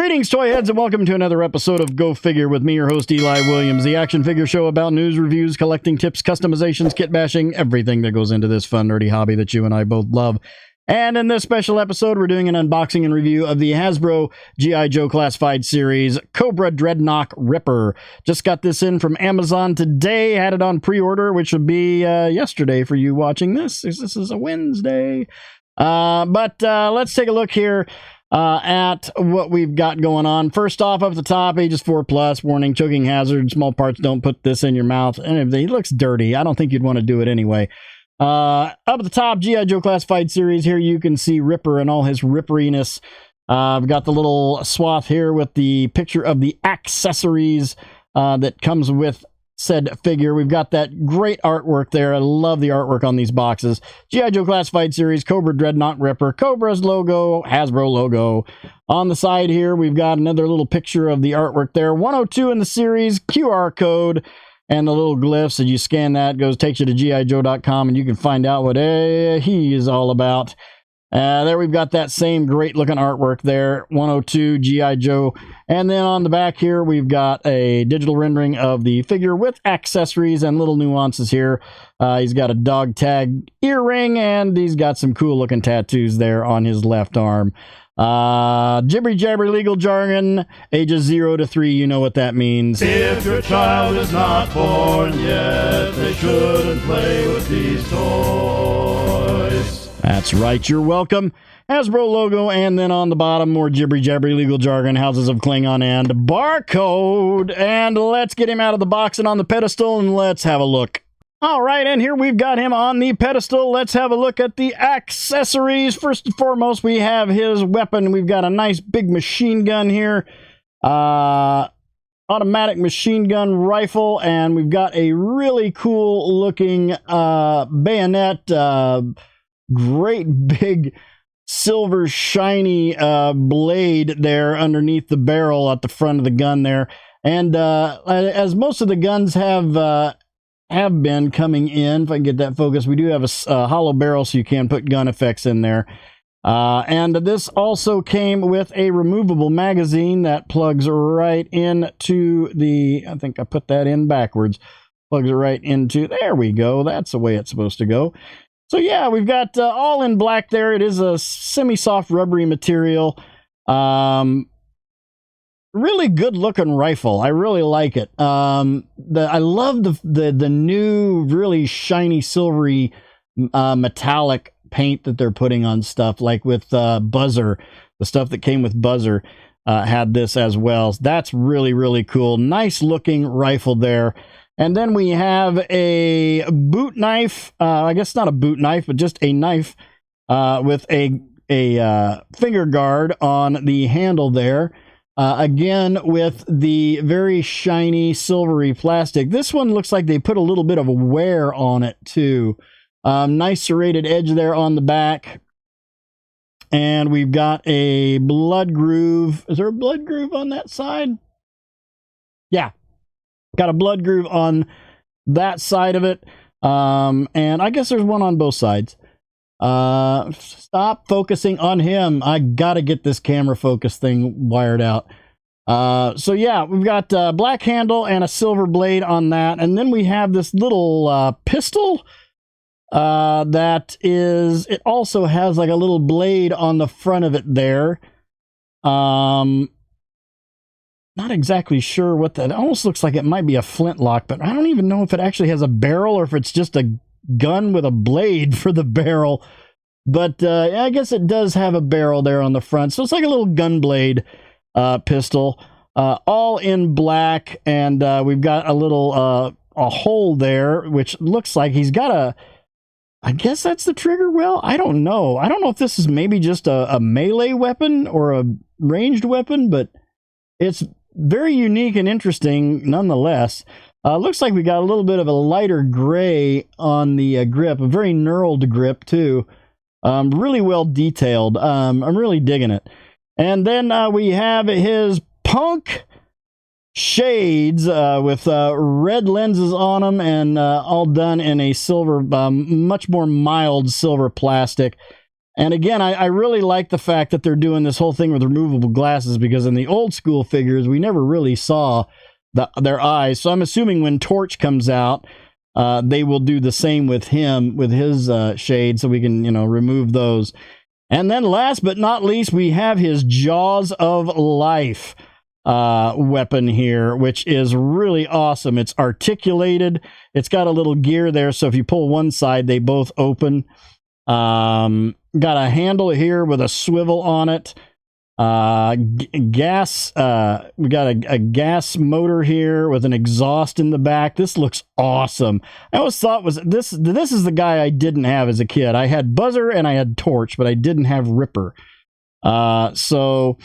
Greetings, toy heads, and welcome to another episode of Go Figure with me, your host, Eli Williams, the action figure show about news, reviews, collecting tips, customizations, kit bashing, everything that goes into this fun, nerdy hobby that you and I both love. And in this special episode, we're doing an unboxing and review of the Hasbro G.I. Joe Classified Series Cobra Dreadnok Ripper. Just got this in from Amazon today, had it on pre-order, which would be yesterday for you watching this. This is a Wednesday. But let's take a look here at what we've got going on. First off, up at the top, ages 4+, warning, choking hazard, small parts, don't put this in your mouth, and everything. It looks dirty. I don't think you'd want to do it anyway. Up at the top, G.I. Joe Classified Series. Here you can see Ripper and all his ripperiness. I've got the little swath here with the picture of the accessories that comes with said figure. We've got that great artwork there. I love the artwork on these boxes. G.I. Joe Classified Series, Cobra Dreadnok Ripper, Cobra's logo, Hasbro logo. On the side here, we've got another little picture of the artwork there. 102 in the series, QR code, and the little glyphs. And you scan that, takes you to gijoe.com, and you can find out what he is all about. There we've got that same great looking artwork there, 102 G.I. Joe. And then on the back here, we've got a digital rendering of the figure with accessories and little nuances here. He's got a dog tag earring, and he's got some cool looking tattoos there on his left arm. Jibbery jabbery legal jargon, ages 0 to 3, you know what that means. If your child is not born yet, they shouldn't play with these toys. That's right, you're welcome. Hasbro logo, and then on the bottom, more jibbery jabbery legal jargon, Houses of Klingon, and barcode. And let's get him out of the box and on the pedestal, and let's have a look. All right, and here we've got him on the pedestal. Let's have a look at the accessories. First and foremost, we have his weapon. We've got a nice big machine gun here. Automatic machine gun rifle, and we've got a really cool looking bayonet. Great big silver shiny blade there underneath the barrel at the front of the gun there. And as most of the guns have been coming in, if I can get that focus, we do have a hollow barrel so you can put gun effects in there. And this also came with a removable magazine that plugs right into the, I think I put that in backwards, plugs it right into, there we go, that's the way it's supposed to go. So yeah, we've got all in black there. It is a semi-soft rubbery material. Really good looking rifle. I really like it. I love the new really shiny silvery metallic paint that they're putting on stuff, like with Buzzer. The stuff that came with Buzzer had this as well. So that's really, really cool. Nice looking rifle there. And then we have a boot knife. I guess not a boot knife, but just a knife with a finger guard on the handle there. Again, with the very shiny silvery plastic. This one looks like they put a little bit of wear on it too. Nice serrated edge there on the back. And we've got a blood groove. Is there a blood groove on that side? Yeah. Got a blood groove on that side of it. And I guess there's one on both sides. Stop focusing on him. I gotta get this camera focus thing wired out. So yeah, we've got a black handle and a silver blade on that. And then we have this little pistol that is, it also has like a little blade on the front of it there. Not exactly sure what that, it almost looks like it might be a flintlock, but I don't even know if it actually has a barrel or if it's just a gun with a blade for the barrel. But I guess it does have a barrel there on the front. So it's like a little gun blade pistol, all in black. And we've got a little a hole there, which looks like he's got a, I guess that's the trigger well. I don't know. I don't know if this is maybe just a melee weapon or a ranged weapon, but it's very unique and interesting nonetheless. Looks like we got a little bit of a lighter gray on the grip, a very knurled grip too. Really well detailed. I'm really digging it. And then we have his punk shades with red lenses on them, and all done in a silver, much more mild silver plastic. And again, I really like the fact that they're doing this whole thing with removable glasses, because in the old school figures, we never really saw their eyes. So I'm assuming when Torch comes out, they will do the same with him, with his shade, so we can, remove those. And then last but not least, we have his Jaws of Life weapon here, which is really awesome. It's articulated. It's got a little gear there, so if you pull one side, they both open. Got a handle here with a swivel on it. Gas. We got a gas motor here with an exhaust in the back. This looks awesome. I always thought this is the guy I didn't have as a kid. I had Buzzer and I had Torch, but I didn't have Ripper. So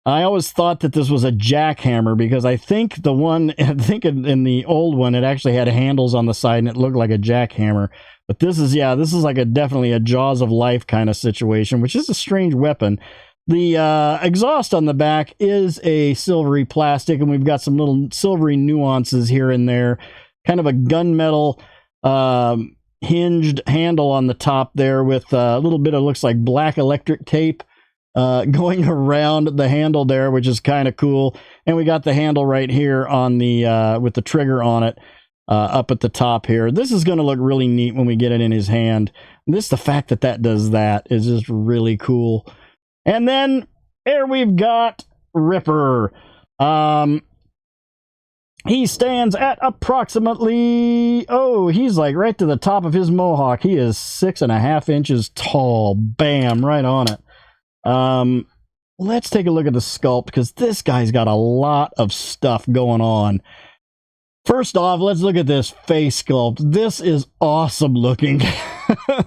I always thought that this was a jackhammer, because I think in the old one, it actually had handles on the side and it looked like a jackhammer. But this is like definitely a Jaws of Life kind of situation, which is a strange weapon. The exhaust on the back is a silvery plastic, and we've got some little silvery nuances here and there. Kind of a gunmetal hinged handle on the top there with a little bit of, looks like black electric tape going around the handle there, which is kind of cool. And we got the handle right here on the with the trigger on it. Up at the top here. This is going to look really neat when we get it in his hand. The fact that does that is just really cool. And then here we've got Ripper. He stands at approximately, he's like right to the top of his mohawk. He is 6.5 inches tall. Bam, right on it. Let's take a look at the sculpt, because this guy's got a lot of stuff going on. First off, let's look at this face sculpt. This is awesome looking.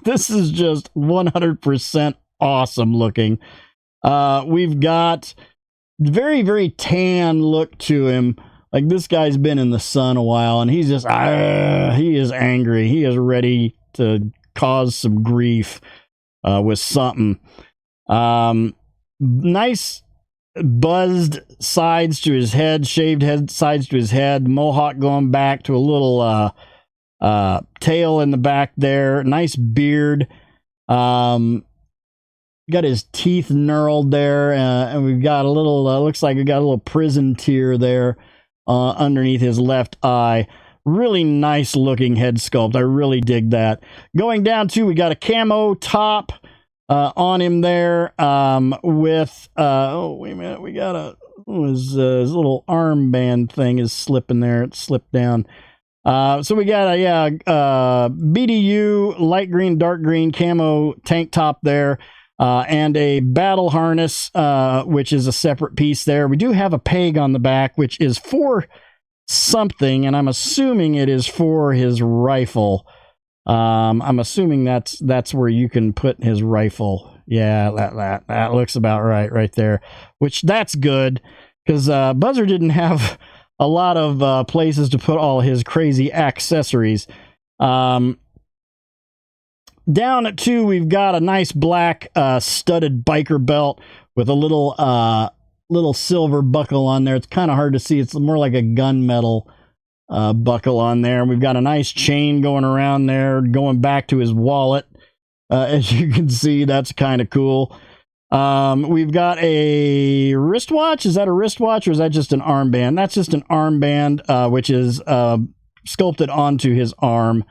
This is just 100% awesome looking. We've got very, very tan look to him. Like, this guy's been in the sun a while, and he's just, he is angry. He is ready to cause some grief with something. Nice buzzed sides to his head, shaved head sides to his head, mohawk going back to a little tail in the back there. Nice beard. Got his teeth knurled there, and we've got a little, looks like we got a little prison tear there underneath his left eye. Really nice looking head sculpt. I really dig that. Going down to, we got a camo top on him there, with wait a minute, we got his little armband thing is slipping there. It slipped down. So we got a BDU light green, dark green camo tank top there, and a battle harness, which is a separate piece there. We do have a peg on the back, which is for something, and I'm assuming it is for his rifle. I'm assuming that's where you can put his rifle. Yeah, that looks about right there. Which, that's good, because Buzzer didn't have a lot of places to put all his crazy accessories. Down at 2, we've got a nice black studded biker belt with a little silver buckle on there. It's kind of hard to see. It's more like a gunmetal buckle on there. We've got a nice chain going around there, going back to his wallet. As you can see, that's kind of cool. We've got a wristwatch. Is that a wristwatch, or is that just an armband? That's just an armband, which is sculpted onto his arm,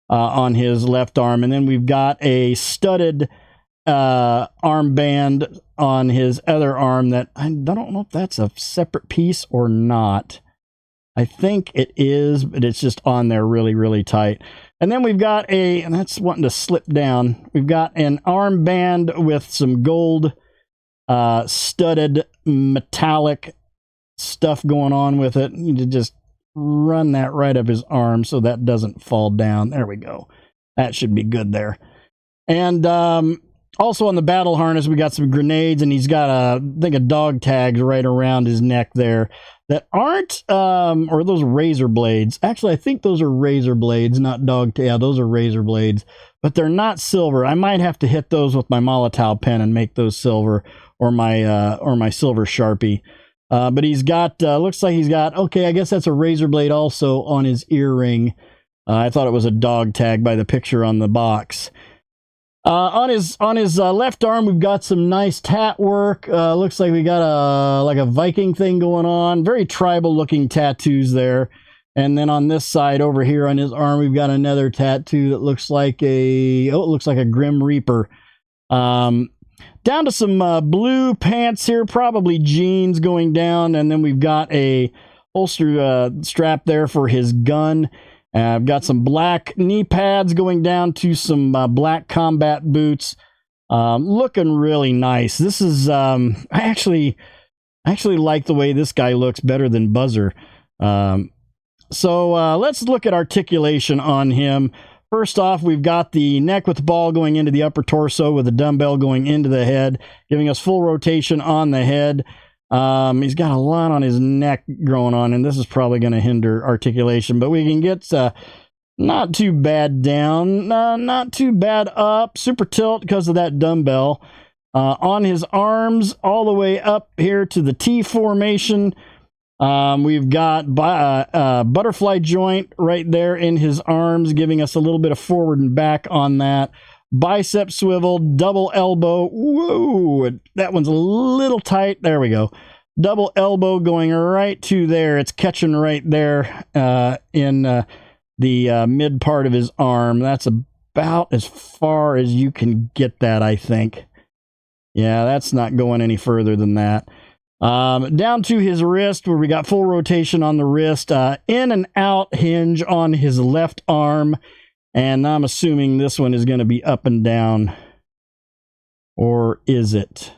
on his left arm. And then we've got a studded armband on his other arm that I don't know if that's a separate piece or not. I think it is, but it's just on there really, really tight. And then we've got and that's wanting to slip down. We've got an armband with some gold studded metallic stuff going on with it. You need to just run that right up his arm so that doesn't fall down. There we go. That should be good there. And also on the battle harness, we got some grenades, and he's got I think a dog tag right around his neck there that aren't, or those razor blades. Actually, I think those are razor blades, not dog tag. Yeah, those are razor blades, but they're not silver. I might have to hit those with my Molotov pen and make those silver, or my silver Sharpie. But he's got, looks like he's got, okay, I guess that's a razor blade also on his earring. I thought it was a dog tag by the picture on the box. On his left arm, we've got some nice tat work. Looks like we got a Viking thing going on. Very tribal looking tattoos there. And then on this side over here on his arm, we've got another tattoo that looks like it looks like a Grim Reaper. Down to some blue pants here, probably jeans going down, and then we've got a holster strap there for his gun. I've got some black knee pads going down to some black combat boots. Looking really nice. This is I actually like the way this guy looks better than Buzzer. So let's look at articulation on him. First off, we've got the neck with the ball going into the upper torso with a dumbbell going into the head, giving us full rotation on the head. He's got a lot on his neck growing on, and this is probably going to hinder articulation, but we can get not too bad down, not too bad up, super tilt because of that dumbbell. On his arms, all the way up here to the T formation, we've got butterfly joint right there in his arms, giving us a little bit of forward and back on that. Bicep swivel, double elbow. Whoa, that one's a little tight. There we go. Double elbow going right to there. It's catching right there in the mid part of his arm. That's about as far as you can get that, I think. Yeah, that's not going any further than that. Down to his wrist, where we got full rotation on the wrist. In and out hinge on his left arm. And I'm assuming this one is going to be up and down. Or is it?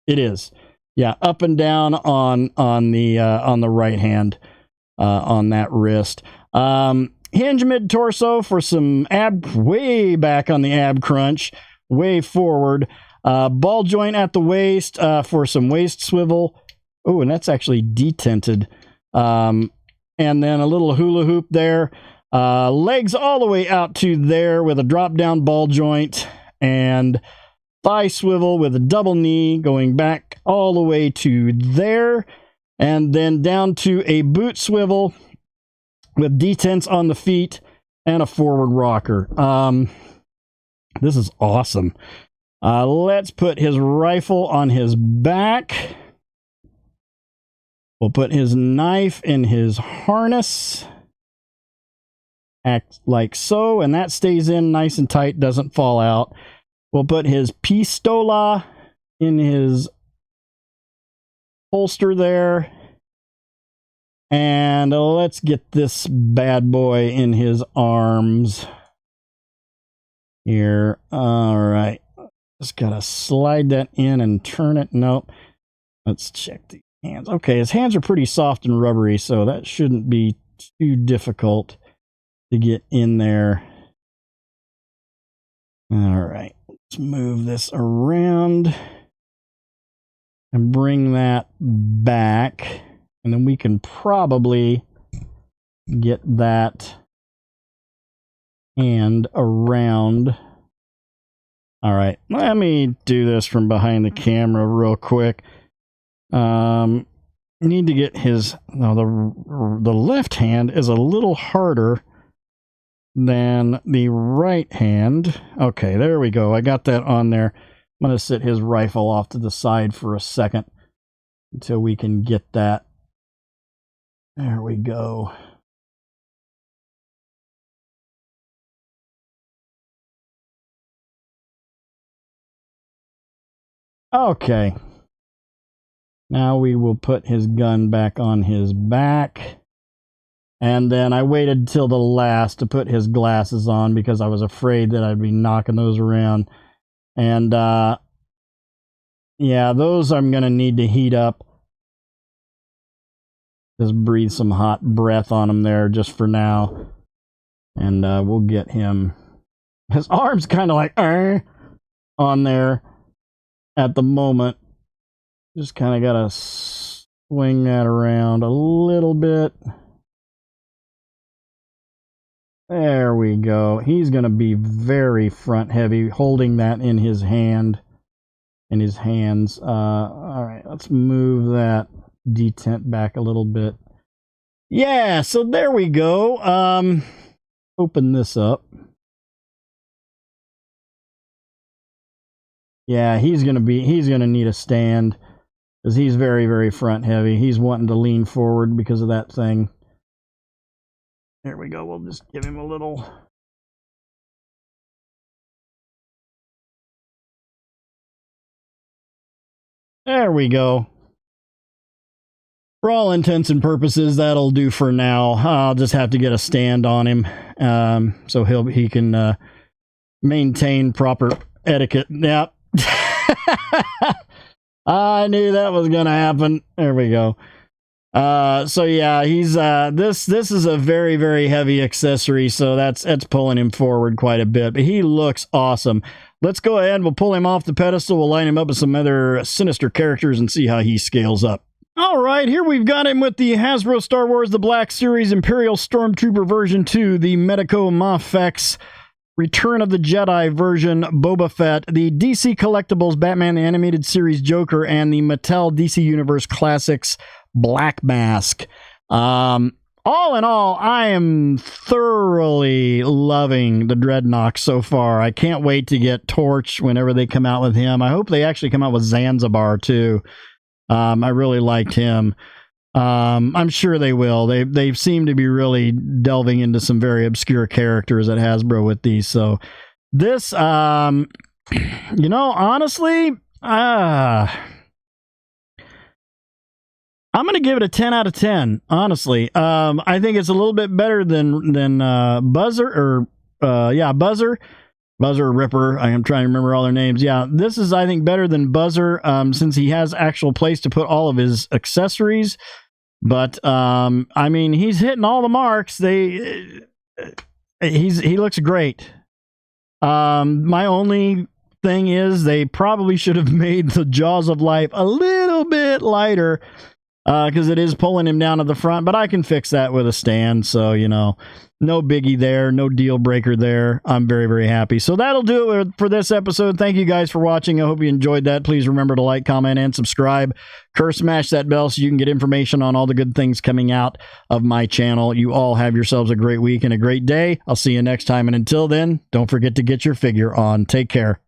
It is. Yeah, up and down on the right hand on that wrist. Hinge mid torso for some ab, way back on the ab crunch, way forward. Ball joint at the waist for some waist swivel. Oh, and that's actually detented. And then a little hula hoop there. Legs all the way out to there with a drop down ball joint and thigh swivel with a double knee going back all the way to there, and then down to a boot swivel with detents on the feet and a forward rocker. This is awesome. Let's put his rifle on his back. We'll put his knife in his harness. Act like so, and that stays in nice and tight, doesn't fall out. We'll put his pistola in his holster there. And let's get this bad boy in his arms here. All right. Just gotta slide that in and turn it. Nope. Let's check the hands. Okay, his hands are pretty soft and rubbery, so that shouldn't be too difficult to get in there. All right, let's move this around and bring that back, and then we can probably get that hand around. All right, let me do this from behind the camera real quick. Need to get his, no, the left hand is a little harder than the right hand. Okay, there we go. I got that on there. I'm going to sit his rifle off to the side for a second until we can get that. There we go. Okay. Now we will put his gun back on his back. And then I waited till the last to put his glasses on because I was afraid that I'd be knocking those around. And yeah, those I'm going to need to heat up. Just breathe some hot breath on him there just for now. And we'll get him. His arm's kind of like on there at the moment. Just kind of got to swing that around a little bit. There we go. He's going to be very front heavy, holding that in his hand, in his hands. All right, let's move that detent back a little bit. Yeah, so there we go. Open this up. Yeah, he's gonna need a stand because he's very, very front heavy. He's wanting to lean forward because of that thing. There we go. We'll just give him a little. There we go. For all intents and purposes, that'll do for now. I'll just have to get a stand on him, so he can maintain proper etiquette. Yep. I knew that was gonna happen. There we go. So yeah, he's this is a very, very heavy accessory, so that's pulling him forward quite a bit, but he looks awesome. Let's go ahead, we'll pull him off the pedestal, we'll line him up with some other sinister characters and see how he scales up. All right, here we've got him with the Hasbro Star Wars The Black Series Imperial Stormtrooper version 2, the Medico mafex Return of the Jedi version Boba Fett, the DC Collectibles Batman the Animated Series Joker, and the Mattel DC Universe Classics Black Mask. All in all, I am thoroughly loving the Dreadnok so far. I can't wait to get Torch whenever they come out with him. I hope they actually come out with Zanzibar too. I really liked him. I'm sure they will. They seem to be really delving into some very obscure characters at Hasbro with these. So this, you know, honestly, I'm going to give it a 10 out of 10, honestly. I think it's a little bit better than Buzzer, Buzzer, Ripper. I am trying to remember all their names. Yeah, this is, I think, better than Buzzer, since he has actual place to put all of his accessories. But, I mean, he's hitting all the marks. He looks great. My only thing is they probably should have made the Jaws of Life a little bit lighter, because it is pulling him down to the front, but I can fix that with a stand. So, you know, no biggie there, no deal breaker there. I'm very, very happy. So that'll do it for this episode. Thank you guys for watching. I hope you enjoyed that. Please remember to like, comment, and subscribe. Smash that bell so you can get information on all the good things coming out of my channel. You all have yourselves a great week and a great day. I'll see you next time. And until then, don't forget to get your figure on. Take care.